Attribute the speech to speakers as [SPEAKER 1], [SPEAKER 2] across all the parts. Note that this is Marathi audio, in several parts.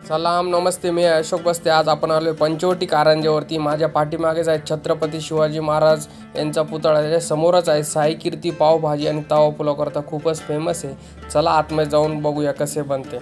[SPEAKER 1] सलाम नमस्ते, मी अशोक बस्ते। आज आपण आलो पंचवटी कारंजेवरती। माझ्या पाठीमागेच आहे छत्रपती शिवाजी महाराज यांचा पुतळा, त्याच्या समोरच आहे साई कीर्ती पावभाजी आणि तवा पुलाव करता खूपच फेमस आहे। चला आतमध्ये जाऊन बघूया कसे बनते।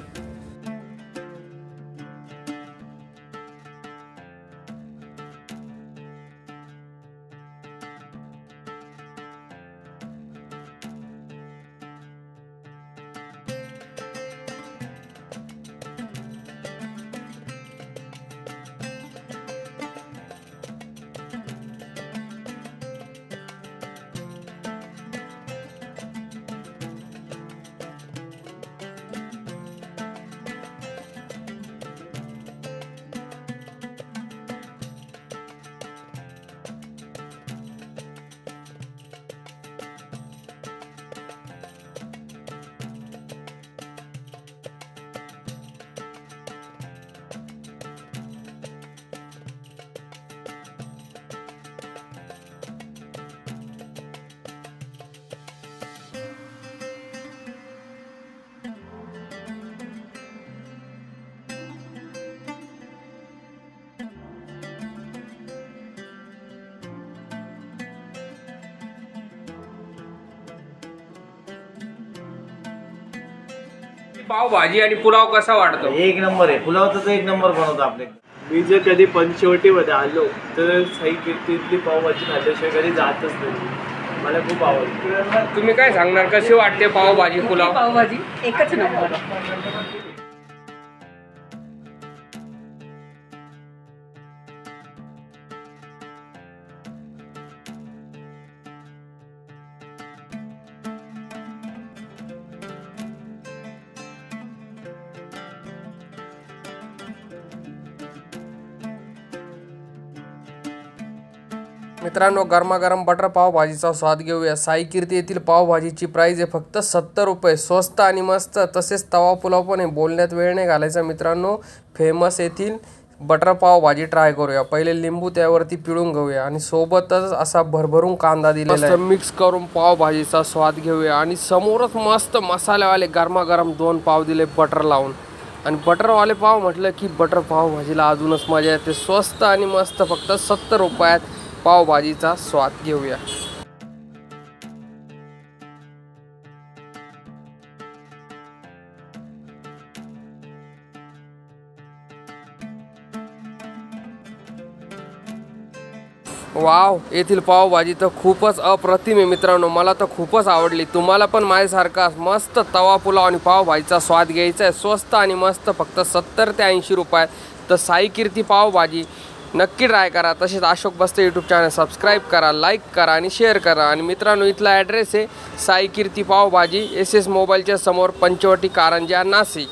[SPEAKER 1] पाव भाजी आणि पुलाव कसा वाटतो?
[SPEAKER 2] एक नंबर आहे। पुलाव तर एक नंबर बनवतो आपले।
[SPEAKER 3] मी जर कधी पंचवटीमध्ये आलो तर साई कीर्तीतली पावभाजी खाल्ल्याशिवाय कधी जातच नाही। मला खूप आवडते।
[SPEAKER 1] तुम्ही काय सांगणार, कशी वाटते पावभाजी पुलाव?
[SPEAKER 4] पावभाजी एकच नंबर।
[SPEAKER 1] मित्रांनो, गरमागरम बटर पावभाजीचा स्वाद घेऊया। साई कीर्ती येथील पावभाजीची प्राइस आहे फक्त 70 रुपये। स्वस्त आणि मस्त। तसेच तवा पुलाव पण आहे। बोलण्यात वेळ नाही घालायचा मित्रांनो, फेमस येथील बटर पावभाजी ट्राय करूया। पहिले लिंबू त्यावरती पिळून घेऊया आणि सोबतच असा भरभरून कांदा दिलेला आहे। मिक्स करून पावभाजीचा स्वाद घेऊया आणि समोरच मस्त मसाल्यावाले गरमागरम 2 पाव दिले बटर लावून। आणि बटरवाले पाव म्हटलं की बटर पावभाजीला अजूनच मजा येते। स्वस्त आणि मस्त, फक्त 70 रुपयात पावभाजीचा स्वाद घेऊया। वाव, येथील पावभाजी तर खूपच अप्रतिम आहे मित्रांनो। मला तर खूपच आवडली। तुम्हाला पण माझ्यासारखा मस्त तवा पुलाव आणि पावभाजीचा स्वाद घ्यायचा आहे, स्वस्त आणि मस्त, फक्त 70 ते 80 रुपयात, तर साई कीर्ती पावभाजी नक्की ट्राय करा। तसेच अशोक बस्ते यूट्यूब चॅनल सबस्क्राईब करा, लाईक करा आणि शेअर करा। आणि मित्रांनो, इथला ॲड्रेस आहे साई कीर्ती पावभाजी, SS मोबाईलच्या समोर, पंचवटी कारंजा, नाशिक।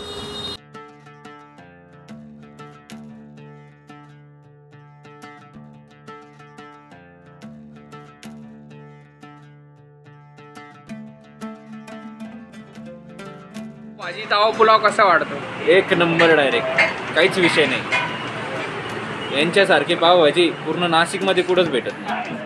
[SPEAKER 1] भाजी तवा पुलाव कसा वाटतो?
[SPEAKER 5] एक नंबर डायरेक्ट, काहीच विषय नाही। यांच्यासारखी पावभाजी पूर्ण नाशिकमध्ये कुठंच भेटत नाही।